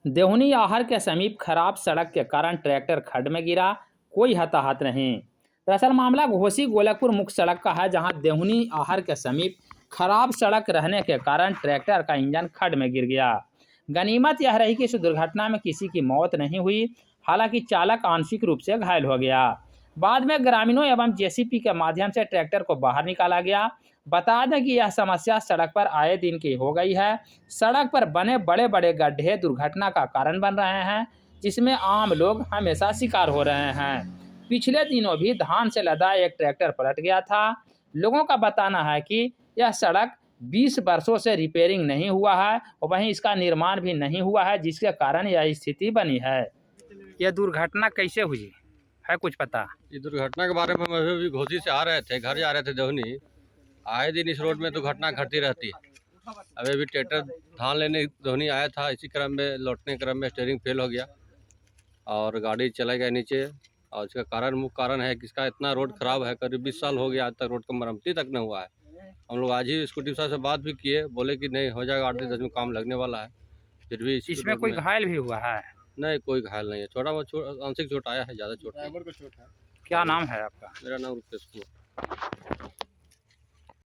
देहुनी आहर के समीप खराब सड़क के कारण ट्रैक्टर खड्ड में गिरा, कोई हताहत नहीं। दरअसल मामला घोसी गोलकपुर मुख्य सड़क का है, जहां देहुनी आहर के समीप खराब सड़क रहने के कारण ट्रैक्टर का इंजन खड्ड में गिर गया। गनीमत यह रही कि इस दुर्घटना में किसी की मौत नहीं हुई, हालांकि चालक आंशिक रूप से घायल हो गया। बाद में ग्रामीणों एवं जेसीबी के माध्यम से ट्रैक्टर को बाहर निकाला गया। बता दें कि यह समस्या सड़क पर आए दिन की हो गई है। सड़क पर बने बड़े बड़े गड्ढे दुर्घटना का कारण बन रहे हैं, जिसमें आम लोग हमेशा शिकार हो रहे हैं। पिछले दिनों भी धान से लदा एक ट्रैक्टर पलट गया था। लोगों का बताना है कि यह सड़क 20 वर्षों से रिपेयरिंग नहीं हुआ है और वहीं इसका निर्माण भी नहीं हुआ है, जिसके कारण यह स्थिति बनी है। यह दुर्घटना कैसे हुई है कुछ पता? ये दुर्घटना के बारे में हम अभी घोसी से आ रहे थे, घर जा रहे थे देवनी। आए दिन इस रोड में दुर्घटना घटती रहती है। अभी ट्रैक्टर धान लेने देवनी आया था, इसी क्रम में लौटने क्रम में स्टीयरिंग फेल हो गया और गाड़ी चला गया नीचे। और इसका कारण मुख्य कारण है कि इसका इतना रोड खराब है, करीब 20 साल हो गया, आज तक रोड का मरम्मती तक नहीं हुआ है। हम लोग आज ही स्कूटी साहब से बात भी किए, बोले कि नहीं हो जाएगा, 8 दिन में काम लगने वाला है। फिर भी इसमें कोई घायल भी हुआ है? नहीं, कोई घायल नहीं है। छोटा बहुत आंशिक चोट आया है, ज़्यादा चोट नहीं। क्या नाम है आपका? मेरा नाम रुपेश कुमार।